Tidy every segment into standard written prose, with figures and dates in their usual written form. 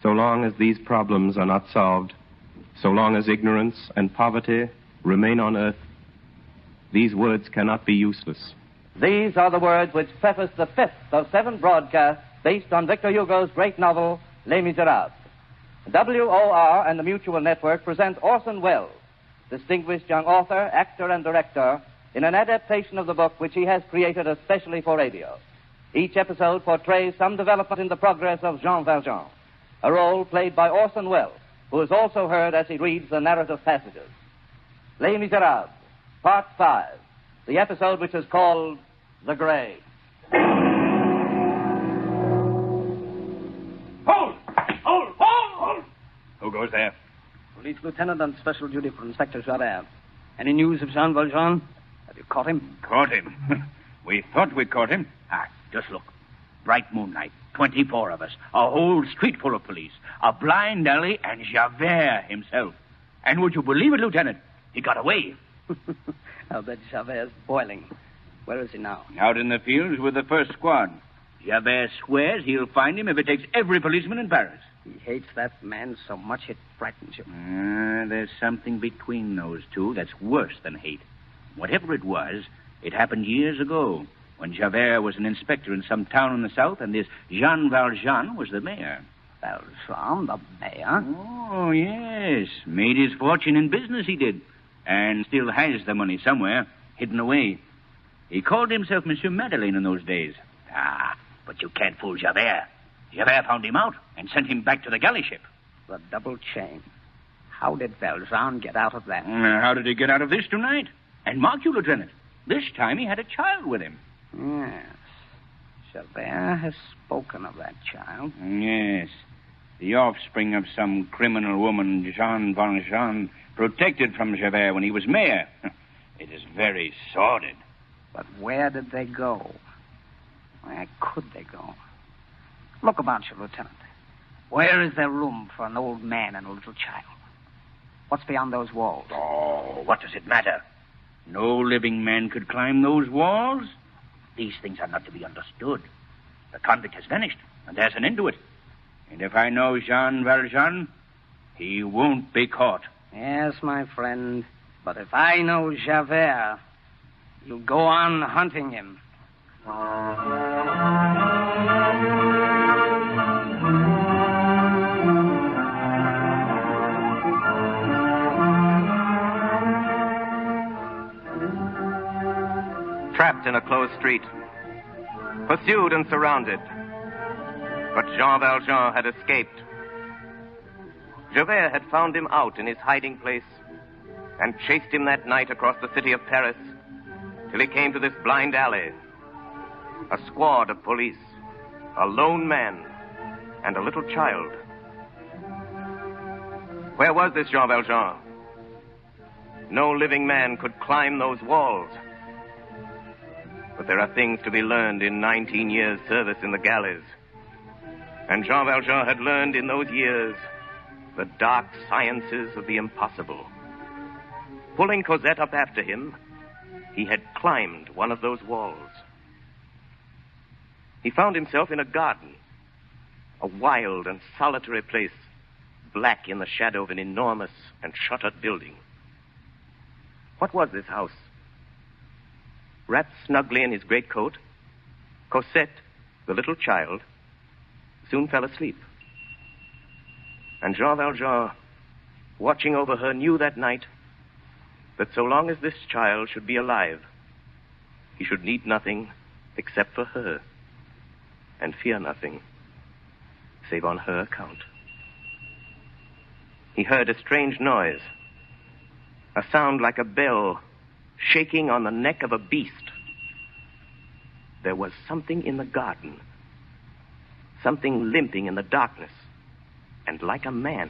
So long as these problems are not solved, so long as ignorance and poverty remain on earth, these words cannot be useless. These are the words which preface the fifth of 7 broadcasts based on Victor Hugo's great novel, Les Miserables. WOR and the Mutual Network present Orson Welles, distinguished young author, actor, and director, in an adaptation of the book which he has created especially for radio. Each episode portrays some development in the progress of Jean Valjean, a role played by Orson Welles, who is also heard as he reads the narrative passages. Les Miserables, Part 5, the episode which is called The Grave. Hold! Hold! Hold! Who goes there? Police Lieutenant on special duty for Inspector Javert. Any news of Jean Valjean? Have you caught him? Caught him? We thought we caught him. Just look. Bright moonlight. 24 of us. A whole street full of police. A blind alley and Javert himself. And would you believe it, Lieutenant? He got away. I'll bet Javert's boiling. Where is he now? Out in the fields with the first squad. Javert swears he'll find him if it takes every policeman in Paris. He hates that man so much it frightens you. There's something between those two that's worse than hate. Whatever it was, it happened years ago, when Javert was an inspector in some town in the south, and this Jean Valjean was the mayor. Valjean, the mayor? Oh, yes. Made his fortune in business, he did. And still has the money somewhere, hidden away. He called himself Monsieur Madeleine in those days. But you can't fool Javert. Javert found him out and sent him back to the galley ship. The double chain. How did Valjean get out of that? How did he get out of this tonight? And mark you, Lieutenant, this time he had a child with him. Yes. Javert has spoken of that child. Yes. The offspring of some criminal woman, Jean Valjean, protected from Javert when he was mayor. It is very sordid. But where did they go? Where could they go? Look about you, Lieutenant. Where is there room for an old man and a little child? What's beyond those walls? Oh, what does it matter? No living man could climb those walls. These things are not to be understood. The convict has vanished, and there's an end to it. And if I know Jean Valjean, he won't be caught. Yes, my friend. But if I know Javert, you'll go on hunting him. Trapped in a closed street, pursued and surrounded. But Jean Valjean had escaped. Javert had found him out in his hiding place and chased him that night across the city of Paris till he came to this blind alley. A squad of police, a lone man, and a little child. Where was this Jean Valjean? No living man could climb those walls. But there are things to be learned in 19 years' service in the galleys. And Jean Valjean had learned in those years the dark sciences of the impossible. Pulling Cosette up after him, he had climbed one of those walls. He found himself in a garden, a wild and solitary place, black in the shadow of an enormous and shuttered building. What was this house? Wrapped snugly in his greatcoat, Cosette, the little child, soon fell asleep. And Jean Valjean, watching over her, knew that night that so long as this child should be alive, he should need nothing except for her, and fear nothing save on her account. He heard a strange noise, a sound like a bell shaking on the neck of a beast. There was something in the garden, something limping in the darkness, and like a man.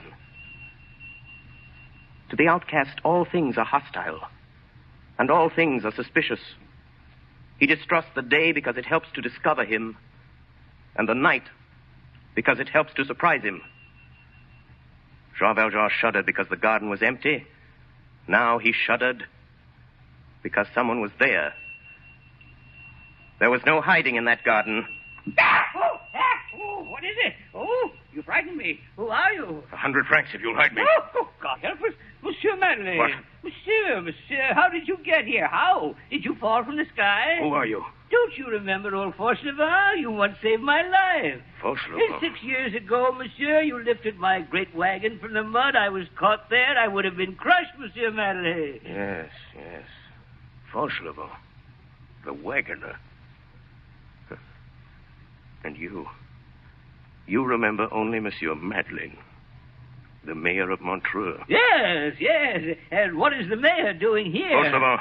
To the outcast, all things are hostile, and all things are suspicious. He distrusts the day because it helps to discover him, and the night because it helps to surprise him. Jean Valjean shuddered because the garden was empty. Now he shuddered because someone was there. There was no hiding in that garden. What is it? You frightened me. Who are you? 100 francs if you'll hide me. Oh, God help us. Monsieur Madeleine. What? Monsieur, how did you get here? How? Did you fall from the sky? Who are you? Don't you remember old Fauchelevent? You once saved my life. Fauchelevent? 6 years ago, monsieur, you lifted my great wagon from the mud. I was caught there. I would have been crushed, Monsieur Madeleine. Yes. Fauchelevent. The wagoner. And you. You remember only Monsieur Madeleine, the mayor of Montreux. Yes. And what is the mayor doing here? Fauchelevent,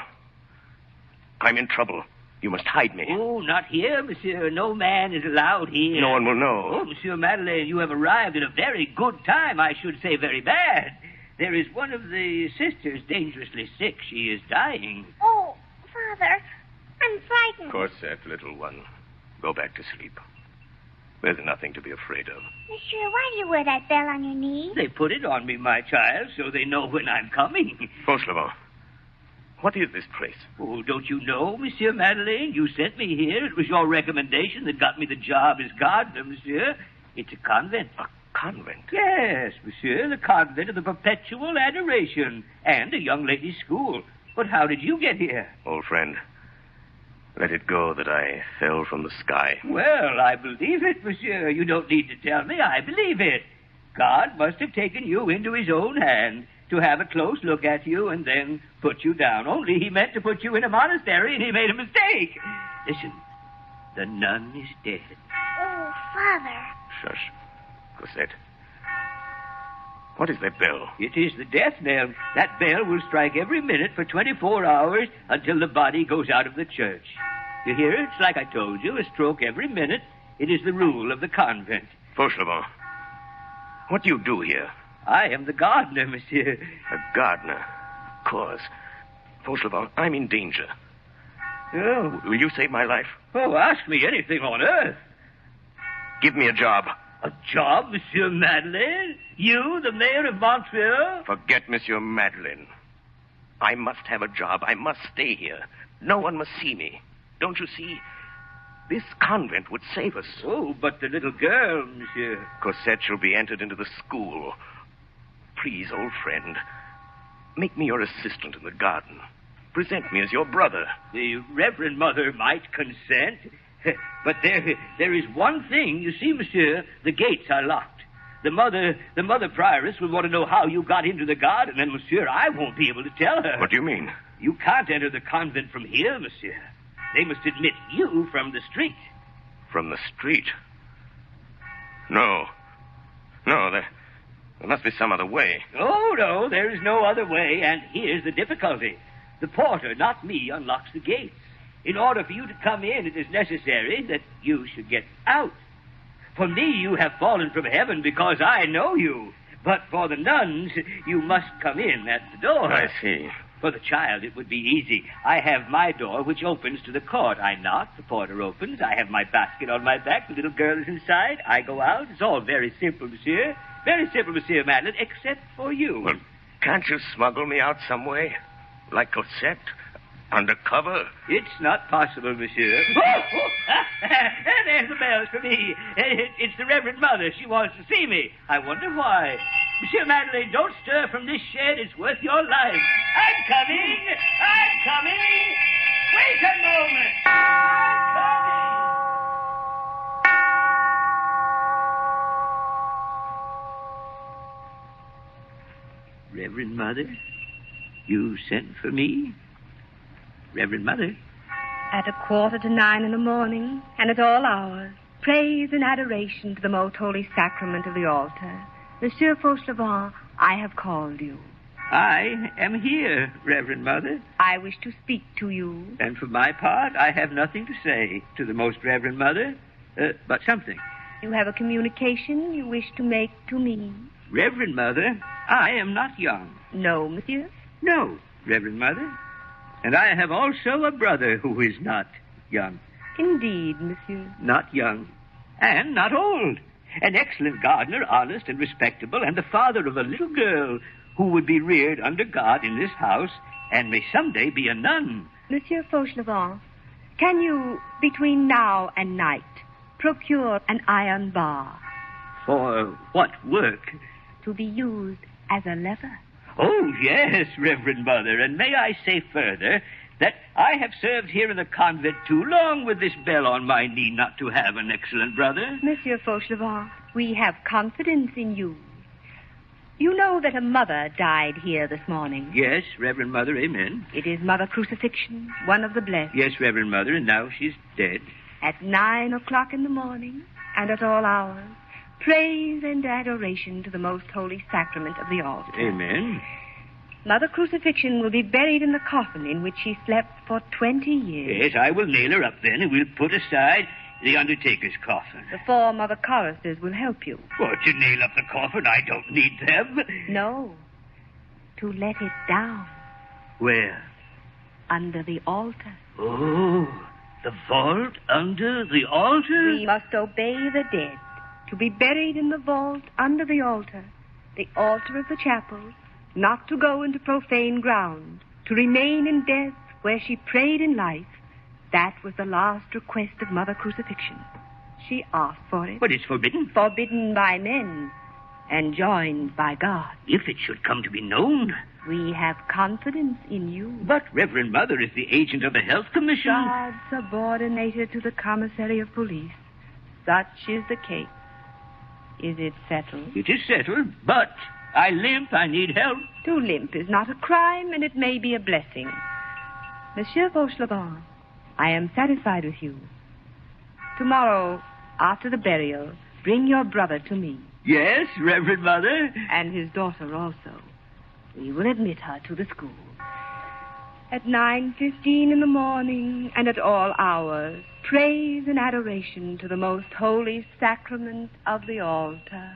I'm in trouble. You must hide me. Oh, not here, monsieur. No man is allowed here. No one will know. Oh, Monsieur Madeleine, you have arrived at a very good time. I should say very bad. There is one of the sisters dangerously sick. She is dying. Oh, Father, I'm frightened. Cosette, little one, go back to sleep. There's nothing to be afraid of. Monsieur, why do you wear that bell on your knee? They put it on me, my child, so they know when I'm coming. Fauchelevent, what is this place? Oh, don't you know, Monsieur Madeleine? You sent me here. It was your recommendation that got me the job as gardener, monsieur. It's a convent. A convent? Yes, monsieur, the convent of the Perpetual Adoration and a young ladies' school. But how did you get here? Old friend, let it go that I fell from the sky. Well, I believe it, monsieur. You don't need to tell me. I believe it. God must have taken you into his own hand to have a close look at you and then put you down. Only he meant to put you in a monastery, and he made a mistake. Listen, the nun is dead. Oh, Father. Shush. Cosette. What is that bell? It is the death knell. That bell will strike every minute for 24 hours until the body goes out of the church. You hear it? It's like I told you, a stroke every minute. It is the rule of the convent. Fauchelevent, what do you do here? I am the gardener, monsieur. A gardener? Of course. Fauchelevent, I'm in danger. Oh. Will you save my life? Oh, ask me anything on earth. Give me a job. A job, Monsieur Madeleine? You, the mayor of Montreux? Forget Monsieur Madeleine. I must have a job. I must stay here. No one must see me. Don't you see? This convent would save us. Oh, but the little girl, monsieur. Cosette shall be entered into the school. Please, old friend, make me your assistant in the garden. Present me as your brother. The Reverend Mother might consent. But there is one thing. You see, monsieur, the gates are locked. The mother prioress will want to know how you got into the garden, and, monsieur, I won't be able to tell her. What do you mean? You can't enter the convent from here, monsieur. They must admit you from the street. From the street? No, there must be some other way. Oh, no, there is no other way, and here's the difficulty. The porter, not me, unlocks the gates. In order for you to come in, it is necessary that you should get out. For me, you have fallen from heaven because I know you. But for the nuns, you must come in at the door. I see. For the child, it would be easy. I have my door, which opens to the court. I knock, the porter opens. I have my basket on my back. The little girl is inside. I go out. It's all very simple, monsieur. Very simple, Monsieur Madeleine, except for you. Well, can't you smuggle me out some way? Like Cosette? Undercover? It's not possible, monsieur. There's the bell for me. It's the Reverend Mother. She wants to see me. I wonder why. Monsieur Madeleine, don't stir from this shed. It's worth your life. I'm coming. Wait a moment. I'm coming. Reverend Mother, you sent for me? Reverend Mother? At 8:45 in the morning, and at all hours, praise and adoration to the most holy sacrament of the altar. Monsieur Fauchelevent, I have called you. I am here, Reverend Mother. I wish to speak to you. And for my part, I have nothing to say to the Most Reverend Mother, but something. You have a communication you wish to make to me. Reverend Mother, I am not young. No, monsieur? No, Reverend Mother. And I have also a brother who is not young. Indeed, monsieur. Not young. And not old. An excellent gardener, honest and respectable, and the father of a little girl who would be reared under God in this house and may someday be a nun. Monsieur Fauchelevent, can you, between now and night, procure an iron bar? For what work? To be used as a lever. Oh, yes, Reverend Mother, and may I say further that I have served here in the convent too long with this bell on my knee not to have an excellent brother. Monsieur Fauchelevent, we have confidence in you. You know that a mother died here this morning. Yes, Reverend Mother, amen. It is Mother Crucifixion, one of the blessed. Yes, Reverend Mother, and now she's dead. At 9 o'clock in the morning, and at all hours, praise and adoration to the most holy sacrament of the altar. Amen. Mother Crucifixion will be buried in the coffin in which she slept for 20 years. Yes, I will nail her up then, and we'll put aside the undertaker's coffin. The 4 Mother choristers will help you. What, to nail up the coffin? I don't need them. No, to let it down. Where? Under the altar. Oh, the vault under the altar? We must obey the dead. To be buried in the vault under the altar of the chapel, not to go into profane ground, to remain in death where she prayed in life. That was the last request of Mother Crucifixion. She asked for it. But it's forbidden. Forbidden by men, and by God. If it should come to be known. We have confidence in you. But Reverend Mother is the agent of the Health Commission. God subordinated to the commissary of police. Such is the case. Is it settled? It is settled, but I limp. I need help. To limp is not a crime, and it may be a blessing. Monsieur Fauchelevent, I am satisfied with you. Tomorrow, after the burial, bring your brother to me. Yes, Reverend Mother. And his daughter also. We will admit her to the school. At 9:15 in the morning and at all hours, praise and adoration to the most holy sacrament of the altar.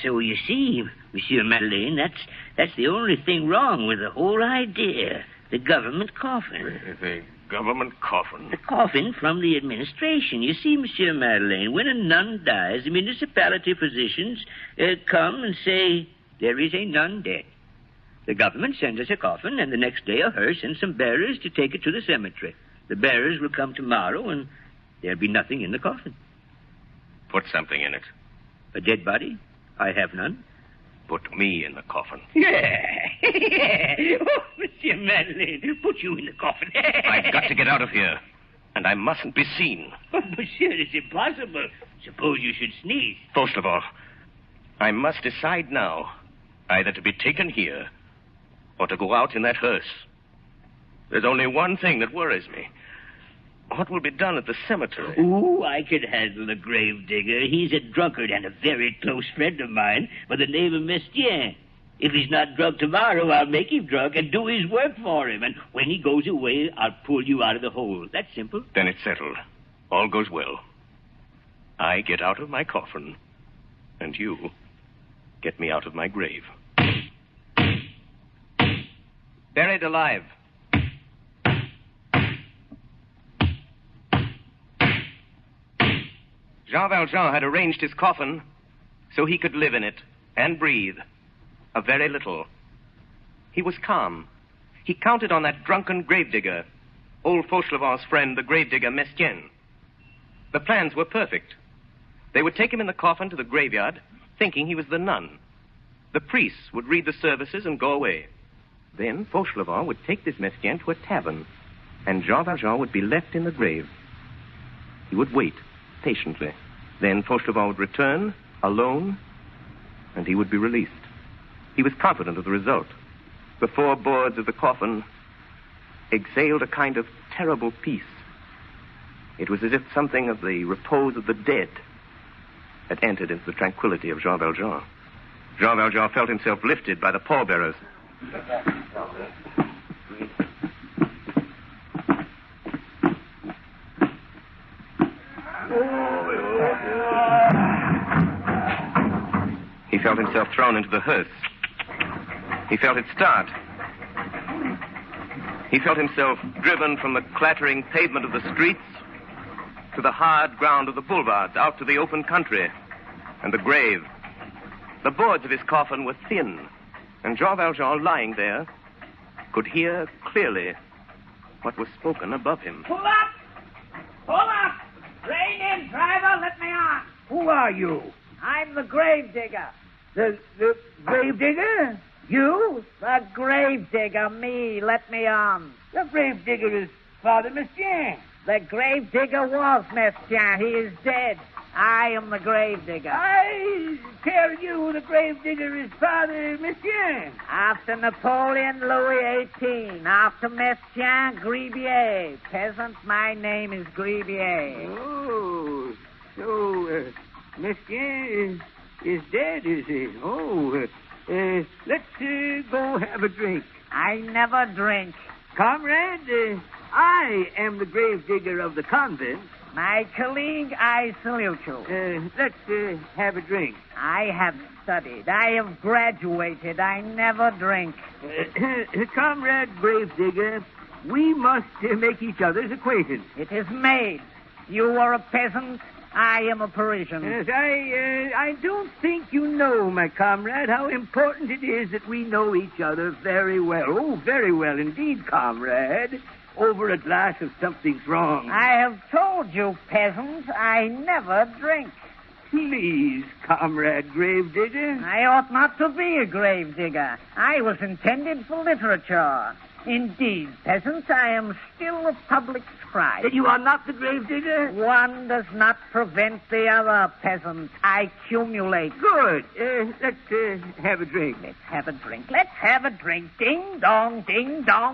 So you see, Monsieur Madeleine, that's the only thing wrong with the whole idea. The government coffin. The government coffin? The coffin from the administration. You see, Monsieur Madeleine, when a nun dies, the municipality physicians come and say, there is a nun dead. The government sends us a coffin, and the next day a hearse and some bearers to take it to the cemetery. The bearers will come tomorrow, and there'll be nothing in the coffin. Put something in it. A dead body? I have none. Put me in the coffin. Yeah. Oh, Monsieur Madeleine, put you in the coffin. I've got to get out of here, and I mustn't be seen. Oh, Monsieur, it's impossible. Suppose you should sneeze. Fauchelevent, I must decide now either to be taken here or to go out in that hearse. There's only one thing that worries me. What will be done at the cemetery? Ooh, I could handle the gravedigger. He's a drunkard and a very close friend of mine by the name of Mestienne. If he's not drunk tomorrow, I'll make him drunk and do his work for him. And when he goes away, I'll pull you out of the hole. That's simple. Then it's settled. All goes well. I get out of my coffin, and you get me out of my grave. Buried alive. Jean Valjean had arranged his coffin so he could live in it and breathe a very little. He was calm. He counted on that drunken gravedigger, old Fauchelevent's friend, the gravedigger Mestienne. The plans were perfect. They would take him in the coffin to the graveyard, thinking he was the nun. The priests would read the services and go away. Then Fauchelevent would take this Mestienne to a tavern, and Jean Valjean would be left in the grave. He would wait patiently. Then Fauchelevent would return, alone, and he would be released. He was confident of the result. The 4 boards of the coffin exhaled a kind of terrible peace. It was as if something of the repose of the dead had entered into the tranquility of Jean Valjean. Jean Valjean felt himself lifted by the pallbearers. He felt himself thrown into the hearse. He felt it start. He felt himself driven from the clattering pavement of the streets to the hard ground of the boulevards, out to the open country and the grave. The boards of his coffin were thin, and Jean Valjean, lying there, could hear clearly what was spoken above him. Pull up! Pull up! Rein in, driver. Let me on. Who are you? I'm the grave digger. The grave digger? You? The grave digger, me. Let me on. The grave digger is Father Mestienne. The grave digger was Mestienne. He is dead. I am the grave digger. I tell you, the grave digger is Father Mestienne. After Napoleon, Louis XVIII. After Mestienne, Gribier. Peasant, my name is Gribier. Oh, so Mestienne is dead, is he? Oh, let's go have a drink. I never drink. Comrade, I am the grave digger of the convent. My colleague, I salute you. Let's have a drink. I have studied. I have graduated. I never drink. Comrade Gravedigger, we must make each other's acquaintance. It is made. You are a peasant. I am a Parisian. Yes, I don't think you know, my comrade, how important it is that we know each other very well. Oh, very well indeed, comrade. Over a glass of something strong. I have told you, peasant, I never drink. Please, comrade Gravedigger. I ought not to be a gravedigger. I was intended for literature. Indeed, peasant, I am still a public scribe. You are not the gravedigger? One does not prevent the other, peasant. I accumulate. Good. Let's have a drink. Let's have a drink. Let's have a drink. Ding, dong,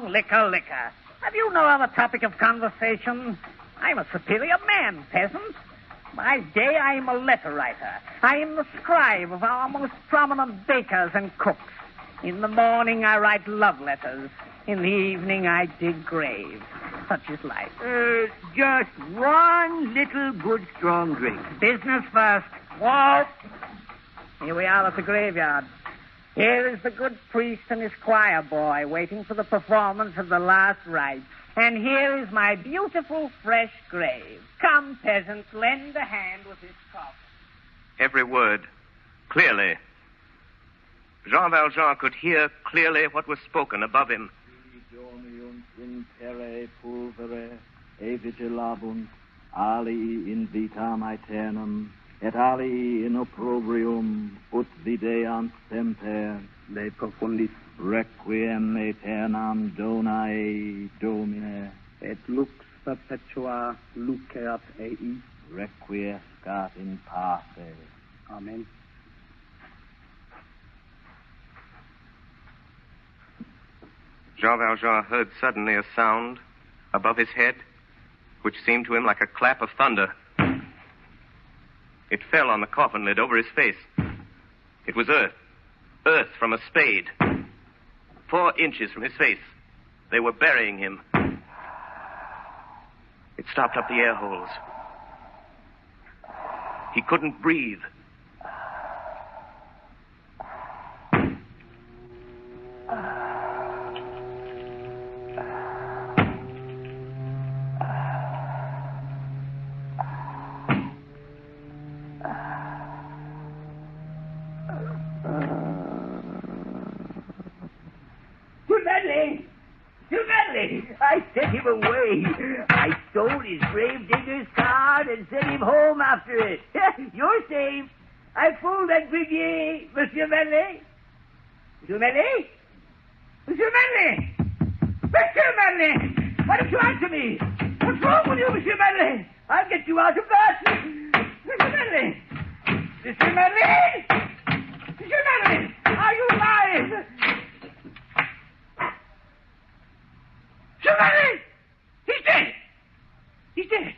liquor, liquor. Have you no other topic of conversation? I'm a superior man, peasant. By day, I am a letter writer. I am the scribe of our most prominent bakers and cooks. In the morning, I write love letters. In the evening, I dig graves. Such is life. Just one little good strong drink. Business first. Whoa! Here we are at the graveyard. Here is the good priest and his choir boy waiting for the performance of the last rites. And here is my beautiful, fresh grave. Come, peasants, lend a hand with this coffin. Every word, clearly. Jean Valjean could hear clearly what was spoken above him. In terre pulvere, e vigilabunt, alii in vitam aeternam, et alii in opprobrium, ut videant semper, De profundis, requiem aeternam donae Domine, et lux perpetua luceat ei. requiescat in pace. Amen. Jean Valjean heard suddenly a sound above his head, which seemed to him like a clap of thunder. It fell on the coffin lid over his face. It was earth. Earth from a spade. 4 inches from his face. They were burying him. It stopped up the air holes. He couldn't breathe. I sent him away. I stole his gravedigger's card and sent him home after it. You're safe. I fooled that Gribier, Monsieur Manley. Monsieur Manley? Monsieur Manley! Monsieur Manley! Why don't you answer me? What's wrong with you, Monsieur Manley? I'll get you out of that. Monsieur Manley! Monsieur Manley! Monsieur Manley! Are you alive? Monsieur Manley! He's dead! He's dead.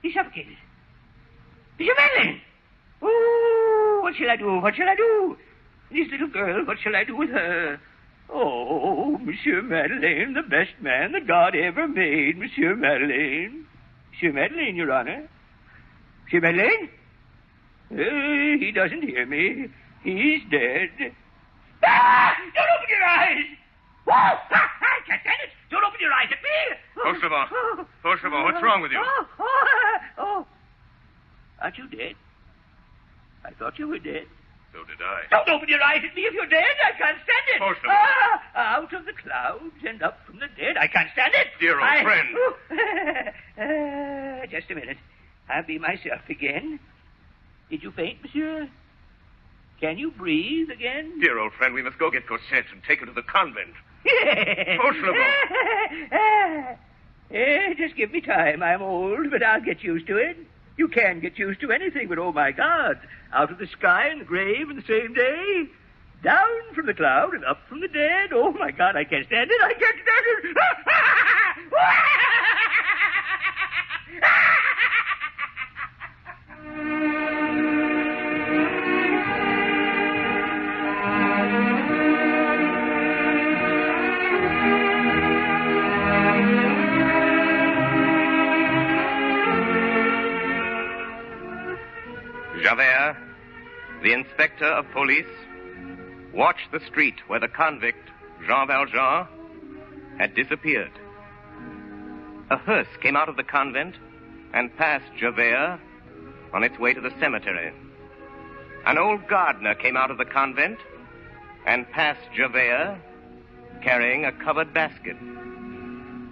He's suffocated. Monsieur Manley! Oh, what shall I do? What shall I do? This little girl, what shall I do with her? Oh, Monsieur Madeleine, the best man that God ever made, Monsieur Madeleine. Monsieur Madeleine, Your Honor. Monsieur Madeleine? He doesn't hear me. He's dead. Ah! Don't open your eyes! Whoa! I can't stand it! Don't open your eyes at me! Fauchelevent, what's wrong with you? Oh. Aren't you dead? I thought you were dead. So did I. Don't open your eyes at me if you're dead. I can't stand it. Fauchelevent. Out of the clouds and up from the dead. I can't stand it. Dear old friend. Just a minute. I'll be myself again. Did you faint, monsieur? Can you breathe again? Dear old friend, we must go get Cosette and take her to the convent. Fauchelevent. Just give me time. I'm old, but I'll get used to it. You can get used to anything, but oh, my God. Out of the sky and the grave in the same day. Down from the cloud and up from the dead. Oh, my God, I can't stand it. I can't stand it. Javert, the inspector of police, watched the street where the convict, Jean Valjean, had disappeared. A hearse came out of the convent and passed Javert on its way to the cemetery. An old gardener came out of the convent and passed Javert carrying a covered basket.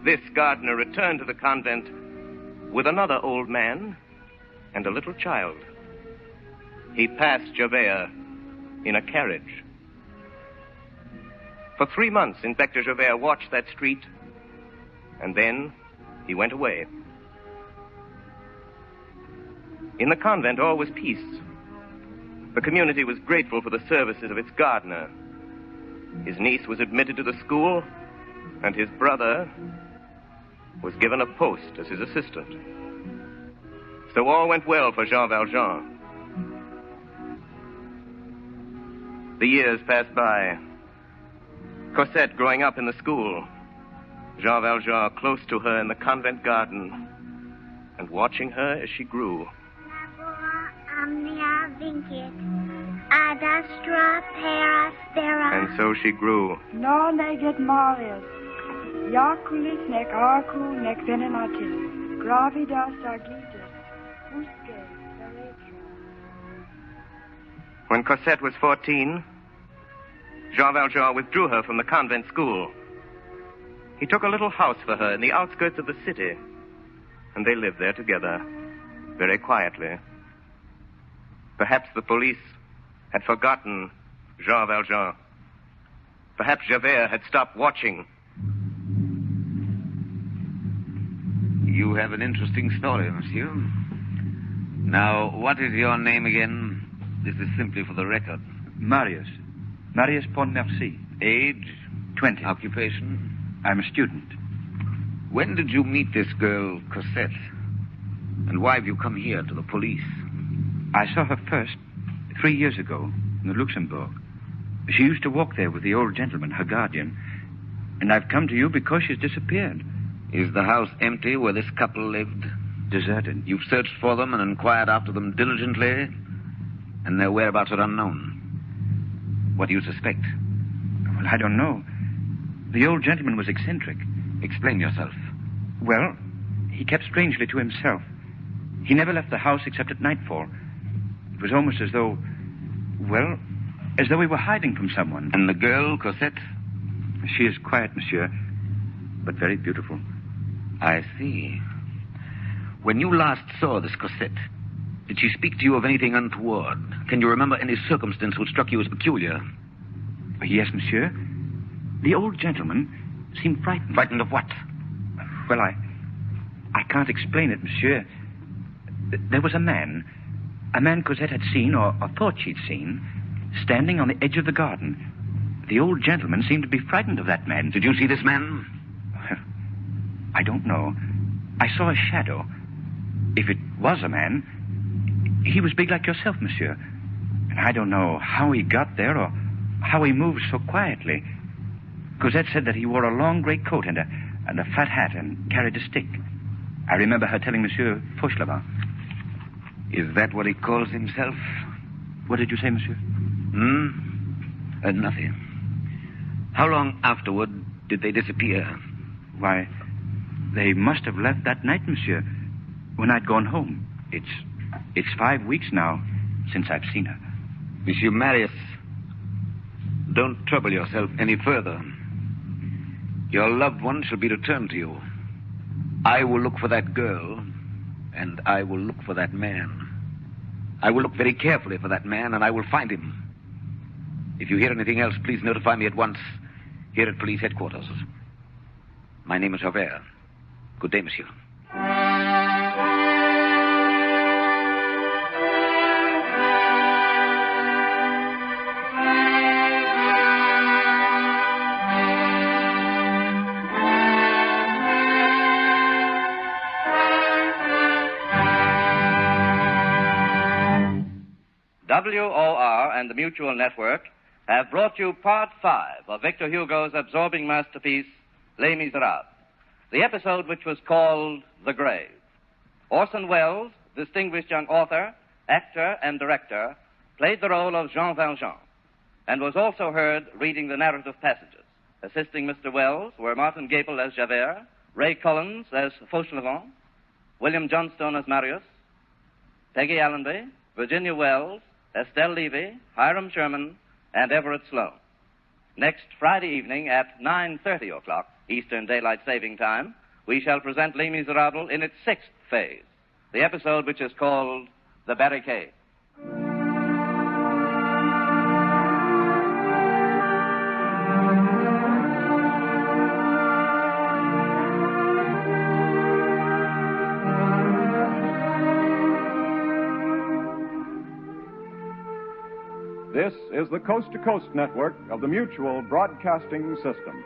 This gardener returned to the convent with another old man and a little child. He passed Javert in a carriage. For 3 months, Inspector Javert watched that street, and then he went away. In the convent, all was peace. The community was grateful for the services of its gardener. His niece was admitted to the school, and his brother was given a post as his assistant. So all went well for Jean Valjean. The years passed by. Cosette growing up in the school. Jean Valjean close to her in the convent garden and watching her as she grew. Labora omnia vincit, ad astra per aspera. And so she grew. Non eget Marius, Iaculis nec arcu nec venenatis, gravidas agitis, usque peretra. When Cosette was 14, Jean Valjean withdrew her from the convent school. He took a little house for her in the outskirts of the city, and they lived there together, very quietly. Perhaps the police had forgotten Jean Valjean. Perhaps Javert had stopped watching. You have an interesting story, monsieur. Now, what is your name again? This is simply for the record. Marius Pontmercy. Age? 20. Occupation? I'm a student. When did you meet this girl, Cosette? And why have you come here to the police? I saw her first 3 years ago in the Luxembourg. She used to walk there with the old gentleman, her guardian. And I've come to you because she's disappeared. Is the house empty where this couple lived? Deserted. You've searched for them and inquired after them diligently? And their whereabouts are unknown. What do you suspect? Well, I don't know. The old gentleman was eccentric. Explain yourself. Well, he kept strangely to himself. He never left the house except at nightfall. It was almost as though he were hiding from someone. And the girl, Cosette? She is quiet, monsieur, but very beautiful. I see. When you last saw this Cosette, did she speak to you of anything untoward? Can you remember any circumstance which struck you as peculiar? Yes, monsieur. The old gentleman seemed frightened. Frightened of what? Well, I can't explain it, monsieur. There was a man Cosette had seen, or thought she'd seen, standing on the edge of the garden. The old gentleman seemed to be frightened of that man. Did you see this man? I don't know. I saw a shadow. If it was a man, he was big like yourself, monsieur. And I don't know how he got there or how he moved so quietly. Cosette said that he wore a long gray coat and a flat hat and carried a stick. I remember her telling Monsieur Fauchelevent. Is that what he calls himself? What did you say, monsieur? Nothing. How long afterward did they disappear? Why, they must have left that night, monsieur, when I'd gone home. It's 5 weeks now since I've seen her. Monsieur Marius, don't trouble yourself any further. Your loved one shall be returned to you. I will look for that girl, and I will look for that man. I will look very carefully for that man, and I will find him. If you hear anything else, please notify me at once here at police headquarters. My name is Javert. Good day, monsieur. WOR and the Mutual Network have brought you Part 5 of Victor Hugo's absorbing masterpiece, Les Miserables, the episode which was called The Grave. Orson Welles, distinguished young author, actor, and director, played the role of Jean Valjean, and was also heard reading the narrative passages. Assisting Mr. Welles were Martin Gable as Javert, Ray Collins as Fauchelevent, William Johnstone as Marius, Peggy Allenby, Virginia Wells, Estelle Levy, Hiram Sherman, and Everett Sloane. Next Friday evening at 9:30 o'clock, Eastern Daylight Saving Time, we shall present Les Miserables in its 6th phase, the episode which is called The Barricade. This is the Coast to Coast network of the Mutual Broadcasting System.